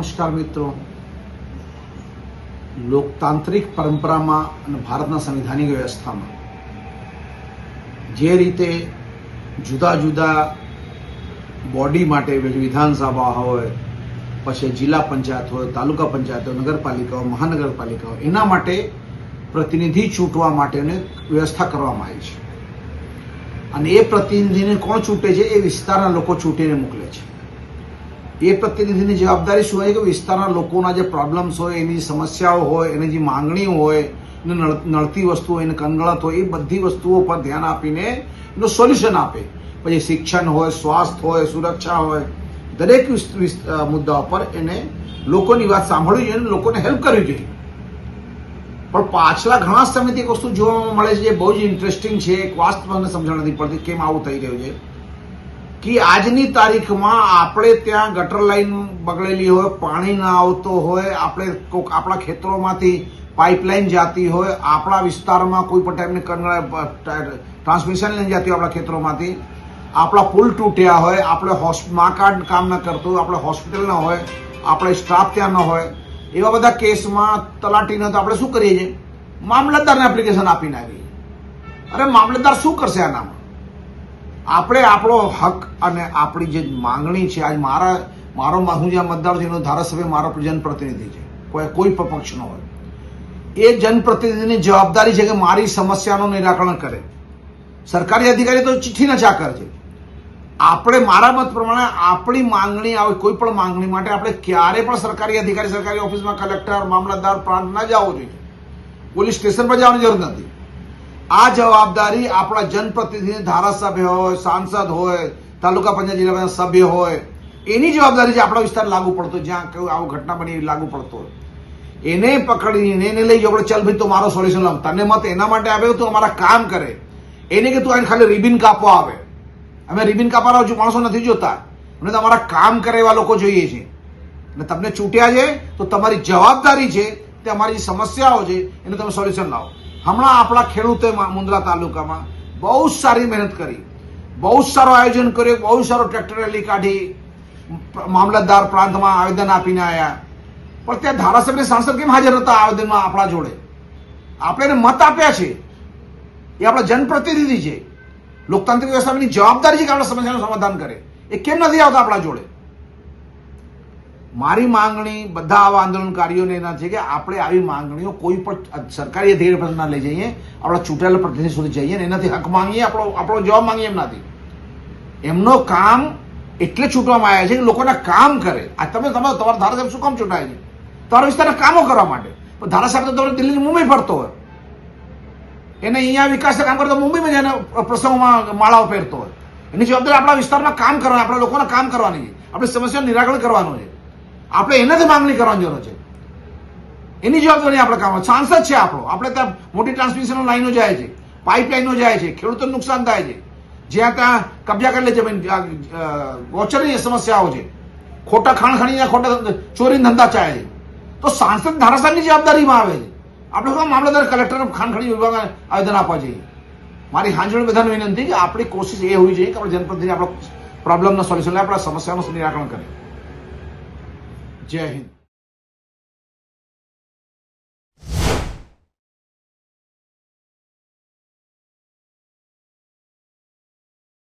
નમસ્કાર મિત્રો, લોકતાંત્રિક પરંપરામાં અને ભારતના સંવિધાનિક વ્યવસ્થામાં જે રીતે જુદા જુદા બોડી માટે વિધાનસભા હોય, પછી જિલ્લા પંચાયત હોય, તાલુકા પંચાયત હોય, નગરપાલિકા હોય, મહાનગરપાલિકા હોય, એના માટે પ્રતિનિધિ ચૂંટવા માટેની વ્યવસ્થા કરવામાં આવી છે. અને એ પ્રતિનિધિને કોણ ચૂંટે છે? એ વિસ્તારના લોકો ચૂંટીને મોકલે છે. એ પ્રતિનિધિની જવાબદારી શું હોય કે વિસ્તારના લોકોના જે પ્રોબ્લેમ્સ હોય, એની સમસ્યાઓ હોય, એની જે માંગણીઓ હોય, એને નડતી વસ્તુઓ, એને કંગળત હોય, એ બધી વસ્તુઓ પર ધ્યાન આપીને એનું સોલ્યુશન આપે. પછી શિક્ષણ હોય, સ્વાસ્થ્ય હોય, સુરક્ષા હોય, દરેક મુદ્દાઓ પર એને લોકોની વાત સાંભળવી જોઈએ અને લોકોને હેલ્પ કરવી જોઈએ. પણ પાછલા ઘણા સમયથી એક વસ્તુ જોવામાં મળે છે જે બહુ જ ઇન્ટરેસ્ટિંગ છે. એક વાસ્તવ મને સમજણ નથી પડતી કેમ આવું થઈ રહ્યું છે કે આજની તારીખમાં આપણે ત્યાં ગટર લાઈન બગડેલી હોય, પાણી ના આવતો હોય, આપણે આપણા ખેતરોમાંથી પાઇપલાઇન જાતી હોય, આપણા વિસ્તારમાં કોઈ પણ ટાઈપની ટ્રાન્સમિશન લાઈન જાતી હોય આપણા ખેતરોમાંથી, આપણા પુલ તૂટ્યા હોય, આપણે મા કાર્ડ કામ ન કરતું હોય, આપણે હોસ્પિટલ ન હોય, આપણે સ્ટાફ ત્યાં ન હોય, એવા બધા કેસમાં તલાટીને તો આપણે શું કરીએ છીએ? મામલતદારને એપ્લિકેશન આપી નાખીએ. અરે મામલતદાર શું કરશે આનામાં? આપણે આપણો હક અને આપણી જે માંગણી છે, આજ હું જ્યાં મતદાર છું એનો ધારાસભ્ય મારો જનપ્રતિનિધિ છે, કોઈ પણ પક્ષનો હોય, એ જનપ્રતિનિધિની જવાબદારી છે કે મારી સમસ્યાનું નિરાકરણ કરે. સરકારી અધિકારી તો ચિઠ્ઠીના ચાકર છે. આપણે મારા મત પ્રમાણે આપણી માંગણી આવે, કોઈ પણ માંગણી માટે આપણે ક્યારે પણ સરકારી અધિકારી, સરકારી ઓફિસમાં કલેક્ટર, મામલતદાર, પ્રાંત ના જવું જોઈએ, પોલીસ સ્ટેશન પર જવાની જરૂર નથી. આ જવાબદારી આપણા જનપ્રતિનિધિ, ધારાસભ્ય હોય, સાંસદ હોય, તાલુકા પંચાયત જિલ્લા પંચાયત સભ્ય હોય, એની જવાબદારી છે આપણા વિસ્તાર લાગુ પડતો, જ્યાં કોઈ આવું ઘટના બની લાગુ પડતો હોય એને પકડીને એને લઈ જાઓ. ચાલ ભાઈ, તો મારો સોલ્યુશન લાવ. તને મત એના માટે આવ્યો તું અમારા કામ કરે, એને કે તું આને ખાલી રિબિન કાપવા આવે. અમે રિબિન કાપવાના માણસો નથી જોતા, અમને તમારા કામ કરે એવા લોકો જોઈએ છે. અને તમને ચૂંટ્યા છે તો તમારી જવાબદારી છે તે અમારી સમસ્યાઓ છે એનું તમે સોલ્યુશન લાવો. હમણાં આપણા ખેડૂતોએ મુંદ્રા તાલુકામાં બહુ સારી મહેનત કરી, બહુ સારું આયોજન કર્યું, બહુ સારું ટ્રેક્ટર રેલી કાઢી, મામલતદાર પ્રાંતમાં આવેદન આપીને આવ્યા. પણ ત્યાં ધારાસભ્ય, સાંસદ કેમ હાજર હતા આવેદનમાં આપણા જોડે? આપણે એને મત આપ્યા છે, એ આપણા જનપ્રતિનિધિ છે. લોકતાંત્રિક વ્યવસ્થાની જવાબદારી છે કે આપણા સમસ્યાનું સમાધાન કરે. એ કેમ નથી આવતા આપણા જોડે? મારી માંગણી બધા આવા આંદોલનકારીઓને એના છે કે આપણે આવી માંગણીઓ કોઈ પણ સરકારી અધિકારી પર ના લઈ જઈએ, આપણા ચૂંટાયેલા પ્રતિનિધિ સુધી જઈએ ને એનાથી હક માંગીએ, આપણો જવાબ માંગીએ. એમ નથી. એમનો કામ એટલે ચૂંટવામાં આવ્યા છે કે લોકોના કામ કરે. આ તમારા ધારાસભ્ય શું કામ ચૂંટાય છે? તમારા વિસ્તારના કામો કરવા માટે. પણ ધારાસભ્ય તો તમારે દિલ્હી મુંબઈ ફરતો હોય, એને અહીંયા વિકાસના કામ કરતો મુંબઈમાં જઈને પ્રસંગોમાં માળાઓ પહેરતો હોય. એની જવાબદારી આપણા વિસ્તારમાં કામ કરવાની, આપણા લોકોના કામ કરવાની છે, આપણી સમસ્યાનું નિરાકરણ કરવાનું છે. આપણે એનાથી માંગણી કરવાની જરૂર છે. એની જવાબદારી આપણે કામ. સાંસદ છે આપણો, આપણે ત્યાં મોટી ટ્રાન્સમિશન લાઈનો જાય છે, પાઇપલાઈનો જાય છે, ખેડૂતોને નુકસાન થાય છે, જ્યાં ત્યાં કબજા કરી લે જમીન, ગોચરની સમસ્યાઓ છે, ખોટા ખાણ ખણીના ખોટા ચોરી ધંધા ચાલે છે. તો સાંસદ ધારાસભ્યની જવાબદારીમાં આવે છે. આપણે શું મામલતદાર, કલેક્ટર, ખાણ ખણી વિભાગને આવેદન આપવા જોઈએ? મારી હાંજોડ બધાને વિનંતી કે આપણી કોશિશ એ હોવી જોઈએ કે આપણે જનપ્રતિનિધિ આપણા પ્રોબ્લેમના સોલ્યુશન લે, આપણા સમસ્યાનું નિરાકરણ કરે. જય હિન્દ.